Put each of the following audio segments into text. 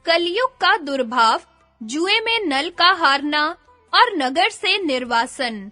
कलयुग का दुर्भाव, जुए में नल का हारना और नगर से निर्वासन।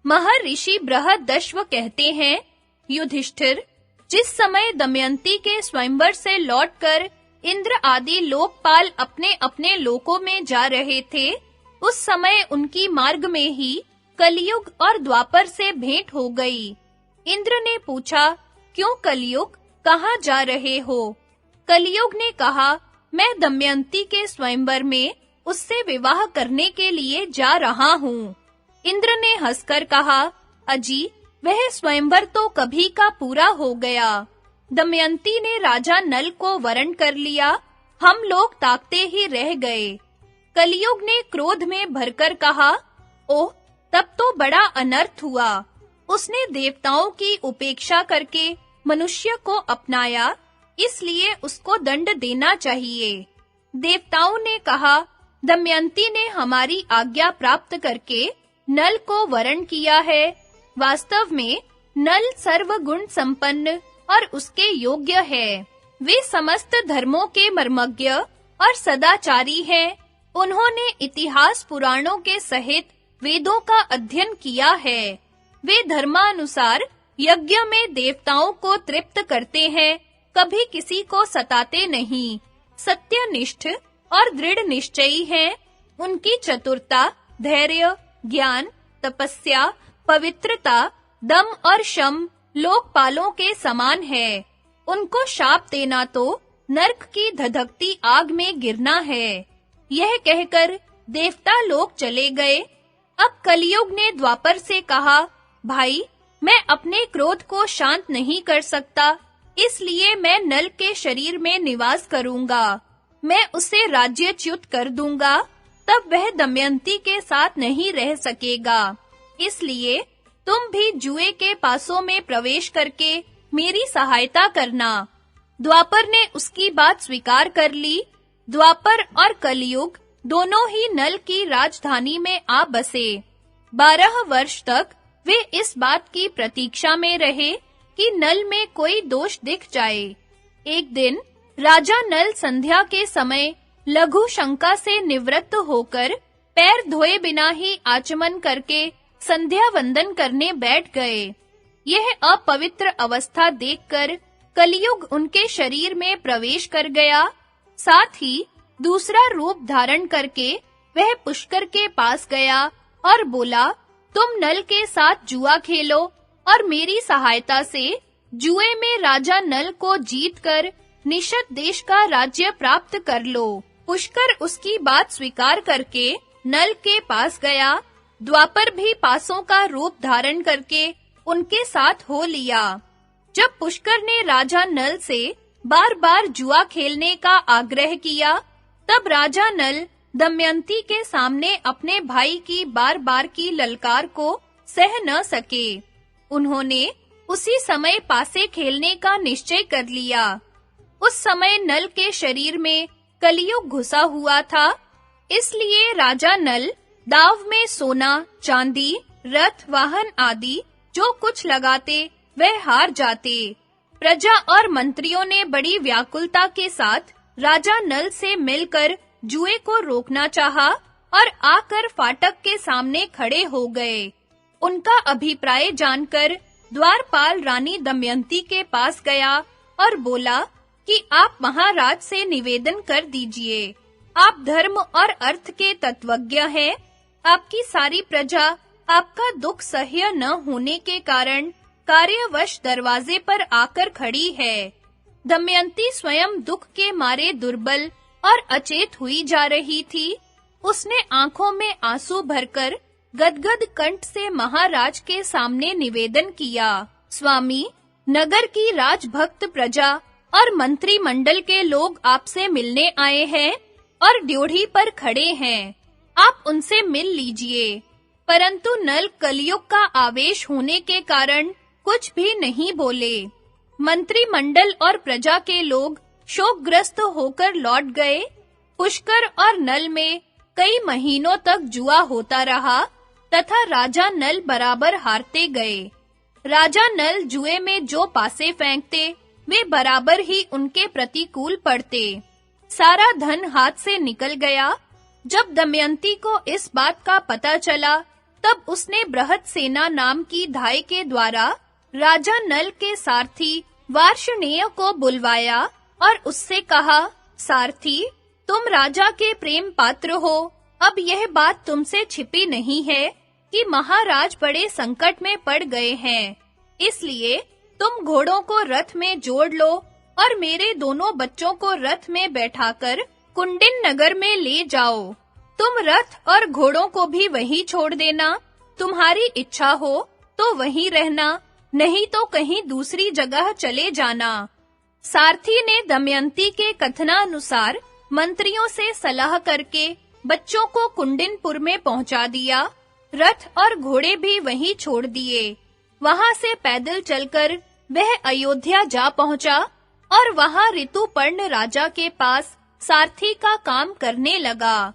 महर्षि बृहदश्व कहते हैं, युधिष्ठिर, जिस समय दमयंती के स्वयंवर से लौटकर इंद्र आदि लोकपाल अपने-अपने लोकों में जा रहे थे, उस समय उनकी मार्ग में ही कलयुग और द्वापर से भेंट हो गई। इंद्र ने पूछा, क्यों कलयुग, कहाँ जा रहे हो? कलयुग ने कहा, मैं दमयंती के स्वयंवर में उससे विवाह करने के लिए जा रहा हूँ। इंद्र ने हंसकर कहा, अजी, वह स्वयंवर तो कभी का पूरा हो गया। दमयंती ने राजा नल को वरण कर लिया, हम लोग ताकते ही रह गए। कलयुग ने क्रोध में भरकर कहा, ओह, तब तो बड़ा अनर्थ हुआ। उसने देवताओं की उपेक्षा करके मनुष्य को अपनाया, इसलिए उसको दंड देना चाहिए। देवताओं ने कहा, दमयंती ने हमारी आज्ञा प्राप्त करके नल को वरण किया है। वास्तव में नल सर्वगुण संपन्न और उसके योग्य है। वे समस्त धर्मों के मर्मज्ञ और सदाचारी हैं। उन्होंने इतिहास पुराणों के सहित वेदों का अध्ययन किया है। वे धर्मानुसार यज्ञ में देवताओं को तृप्त करते हैं, कभी किसी को सताते नहीं। सत्यनिष्ठ और दृढ़ निश्चयी हैं। उनकी चतुरता, धैर्य, ज्ञान, तपस्या, पवित्रता, दम और शम लोकपालों के समान है। उनको शाप देना तो नरक की धधकती आग में गिरना है। यह कहकर देवता लोग चले गए। अब कलयुग ने द्वापर से कहा, भाई, मैं अपने क्रोध को शांत नहीं कर सकता, इसलिए मैं नल के शरीर में निवास करूंगा। मैं उसे राज्यच्युत कर दूंगा, तब वह दमयंती के साथ नहीं रह सकेगा। इसलिए तुम भी जुए के पासों में प्रवेश करके मेरी सहायता करना। द्वापर ने उसकी बात स्वीकार कर ली। द्वापर और कलयुग दोनों ही नल की राजधानी में आ बसे। 12 वर्ष तक वे इस बात की प्रतीक्षा में रहे कि नल में कोई दोष दिख जाए। एक दिन राजा नल संध्या के समय लघु शंका से निवृत्त होकर पैर धोए बिना ही आचमन करके संध्या वंदन करने बैठ गए। यह अपवित्र अवस्था देखकर कलयुग उनके शरीर में प्रवेश कर गया। साथ ही दूसरा रूप धारण करके वह पुष्कर के पास गया और बोला, तुम नल के साथ जुआ खेलो और मेरी सहायता से जुए में राजा नल को जीतकर निषद देश का राज्य प्राप्त कर लो। पुष्कर उसकी बात स्वीकार करके नल के पास गया। द्वापर भी पासों का रूप धारण करके उनके साथ हो लिया। जब पुष्कर ने राजा नल से बार-बार जुआ खेलने का आग्रह किया, तब राजा नल दमयंती के सामने अपने भाई की बार-बार की ललकार को सह न सके। उन्होंने उसी समय पासे खेलने का निश्चय कर लिया। उस समय नल के शरीर में कलयुग घुसा हुआ था, इसलिए राजा नल दाव में सोना, चांदी, रथ, वाहन आदि जो कुछ लगाते वह हार जाते। प्रजा और मंत्रियों ने बड़ी व्याकुलता के साथ राजा नल से मिलकर जुए को रोकना चाहा और आकर फाटक के सामने खड़े हो गए। उनका अभिप्राय जानकर द्वारपाल रानी दमयंती के पास गया और बोला कि आप महाराज से निवेदन कर दीजिए। आप धर्म और अर्थ के तत्वज्ञ हैं। आपकी सारी प्रजा आपका दुख सह्य न होने के कारण कार्यवश दरवाजे पर आकर खड़ी है। दमयंती स्वयं दुख के मारे दुर्बल और अचेत हुई जा रही थी। उसने आंखों में आंसू भरकर गदगद कंठ से महाराज के सामने निवेदन किया, स्वामी, नगर की राजभक्त प्रजा और मंत्रिमंडल के लोग आपसे मिलने आए हैं और ड्योढ़ी पर खड़े हैं। आप उनसे मिल लीजिए। परंतु नल कलयुग का आवेश होने के कारण कुछ भी नहीं बोले। मंत्रिमंडल और प्रजा के लोग शोकग्रस्त होकर लौट गए। पुष्कर और नल में कई महीनों तक जुआ होता रहा तथा राजा नल बराबर हारते गए। राजा नल जुए में जो पासे फेंकते वे बराबर ही उनके प्रतिकूल पड़ते। सारा धन हाथ से निकल गया। जब दमयंती को इस बात का पता चला, तब उसने बृहत्सेना नाम की धाय के द्वारा राजा नल के सारथी वार्ष्णेय को बुलवाया और उससे कहा, सारथी, तुम राजा के प्रेम पात्र हो। अब यह बात तुमसे छिपी नहीं है कि महाराज बड़े संकट में पड़ गए हैं। इसलिए तुम घोड़ों को रथ में जोड़ लो और मेरे दोनों बच्चों को रथ में बैठाकर कुंडिन नगर में ले जाओ। तुम रथ और घोड़ों को भी वहीं छोड़ देना। तुम्हारी इच्छा हो तो वहीं रहना, नहीं तो कहीं दूसरी जगह चले जाना। सारथी ने दमयंती के कथनानुसार मंत्रियों से सलाह करके बच्चों को कुंडिनपुर में पहुंचा दिया। रथ और घोड़े भी वहीं छोड़ दिए। वहां से पैदल चलकर वह अयोध्या जा पहुंचा और वहां ऋतुपर्ण राजा के पास सारथी का काम करने लगा।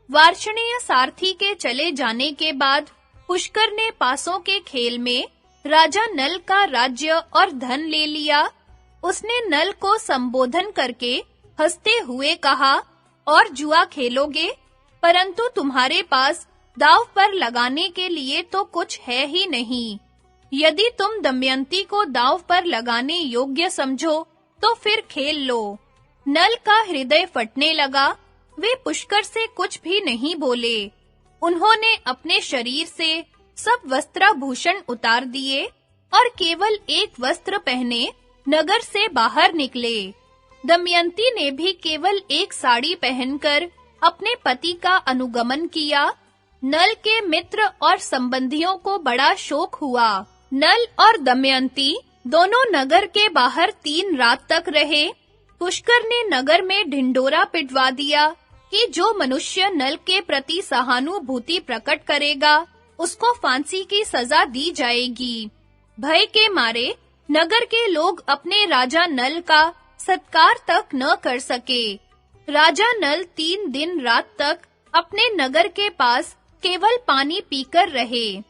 वार्ष्णेय सारथी के चले जाने के बाद पुष्कर ने पासों के खेल में राजा नल का राज्य और धन ले लिया। उसने नल को संबोधन करके हंसते हुए कहा, और जुआ खेलोगे? परंतु तुम्हारे पास दांव पर लगाने के लिए तो कुछ है ही नहीं। यदि तुम दमयंती को दांव पर लगाने योग्य समझो तो फिर खेल लो। नल का हृदय फटने लगा। वे पुष्कर से कुछ भी नहीं बोले। उन्होंने अपने शरीर से सब वस्त्राभूषण उतार दिए और केवल एक वस्त्र पहने नगर से बाहर निकले। दमयंती ने भी केवल एक साड़ी पहनकर अपने पति का अनुगमन किया। नल के मित्र और संबंधियों को बड़ा शोक हुआ। नल और दमयंती दोनों नगर के बाहर 3 रात तक रहे। पुष्कर ने नगर में ढिंढोरा पिटवा दिया कि जो मनुष्य नल के प्रति सहानुभूति प्रकट करेगा, उसको फांसी की सजा दी जाएगी। भय के मारे नगर के लोग अपने राजा नल का सत्कार तक न कर सके। राजा नल 3 दिन रात तक अपने नगर के पास केवल पानी पीकर रहे।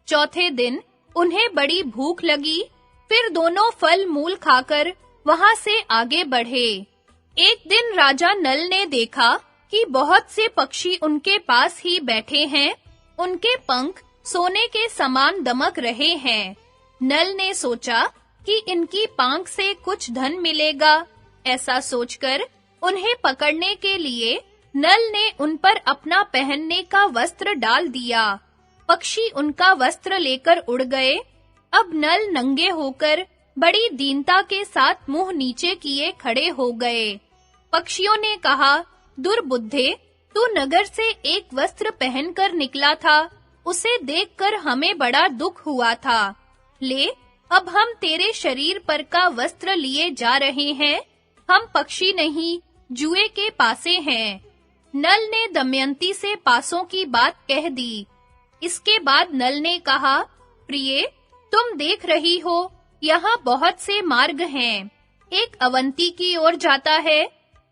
चौथे दिन उन्हें बड़ी भूख लगी। फिर दोनों फल मूल खाकर वहां से आगे बढ़े। एक दिन राजा नल ने देखा कि बहुत से पक्षी उनके पास ही बैठे हैं। उनके पंख सोने के समान दमक रहे हैं। नल ने सोचा कि इनकी पांख से कुछ धन मिलेगा। ऐसा सोचकर उन्हें पकड़ने के लिए नल ने उन पर अपना पहनने का वस्त्र डाल दिया। पक्षी उनका वस्त्र लेकर उड़ गए। अब नल नंगे होकर बड़ी दीनता के साथ मुंह नीचे किए खड़े हो गए। पक्षियों ने कहा, दुर्बुद्धे, तू नगर से एक वस्त्र पहनकर निकला था। उसे देखकर हमें बड़ा दुख हुआ था। ले, अब हम तेरे शरीर पर का वस्त्र लिए जा रहे हैं। हम पक्षी नहीं, जुए के पासे हैं। नल ने दमयंती से पासों की बात कह दी। इसके बाद नल ने कहा, प्रिये, तुम देख रही हो, यहाँ बहुत से मार्ग हैं। एक अवंती की ओर जाता है,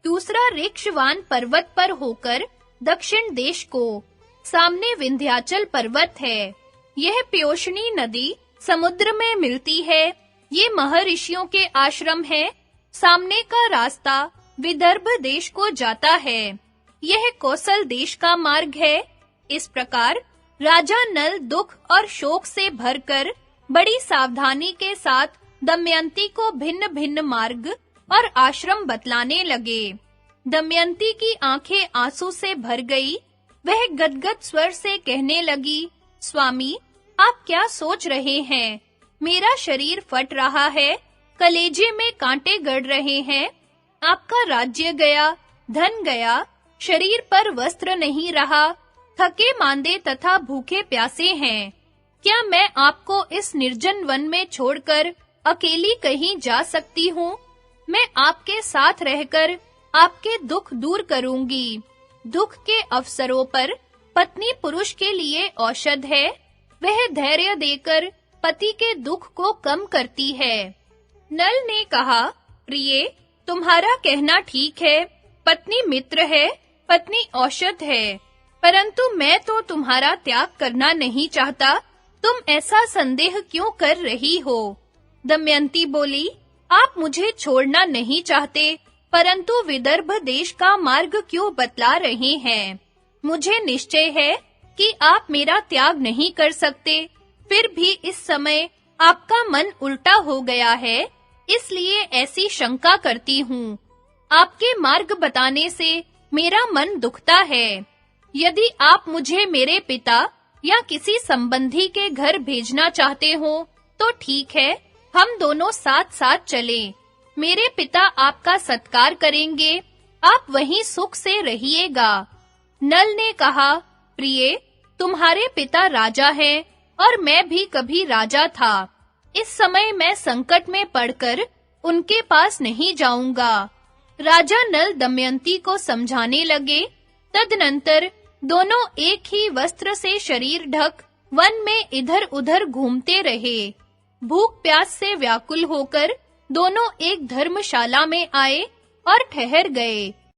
दूसरा ऋक्षवान पर्वत पर होकर दक्षिण देश को। सामने विंध्याचल पर्वत है। यह प्योष्णी नदी समुद्र में मिलती है। ये महर्षियों के आश्रम है। सामने का रास्ता विदर्भ देश को जाता है। यह कौशल देश का मार्ग है। इस प्रकार राजा नल दुख और शोक से भरकर बड़ी सावधानी के साथ दमयंती को भिन्न-भिन्न मार्ग और आश्रम बतलाने लगे। दमयंती की आंखें आंसू से भर गई। वह गदगद स्वर से कहने लगी, स्वामी, आप क्या सोच रहे हैं? मेरा शरीर फट रहा है, कलेजे में कांटे गड़ रहे हैं। आपका राज्य गया, धन गया, शरीर पर वस्त्र नहीं रहा, थके मांदे तथा भूखे प्यासे हैं। क्या मैं आपको इस निर्जन वन में छोड़कर अकेली कहीं जा सकती हूँ? मैं आपके साथ रहकर आपके दुख दूर करूंगी। दुख के अवसरों पर पत्नी पुरुष के लिए औषध है। वह धैर्य देकर पति के दुख को कम करती है। नल ने कहा, प्रिये, तुम्हारा कहना ठीक है। पत्नी मित्र है, पत्नी औषध है, परंतु मैं तो तुम्हारा त्याग करना नहीं चाहता। तुम ऐसा संदेह क्यों कर रही हो? दमयंती बोली, आप मुझे छोड़ना नहीं चाहते, परंतु विदर्भ देश का मार्ग क्यों बतला रहे हैं? मुझे निश्चय है कि आप मेरा त्याग नहीं कर सकते। फिर भी इस समय आपका मन उल्टा हो गया है, इसलिए ऐसी शंका करती हूँ। आपके मार्ग बताने से मेरा मन दुखता है। यदि आप मुझे मेरे पिता या किसी संबंधी के घर भेजना चाहते हो तो ठीक है, हम दोनों साथ-साथ चलें। मेरे पिता आपका सत्कार करेंगे, आप वहीं सुख से रहिएगा। नल ने कहा, प्रिय, तुम्हारे पिता राजा हैं और मैं भी कभी राजा था। इस समय मैं संकट में पड़कर उनके पास नहीं जाऊंगा। राजा नल दमयंती को समझाने लगे। तदनंतर दोनों एक ही वस्त्र से शरीर ढक वन में इधर-उधर घूमते रहे। भूख प्यास से व्याकुल होकर दोनों एक धर्मशाला में आए और ठहर गए।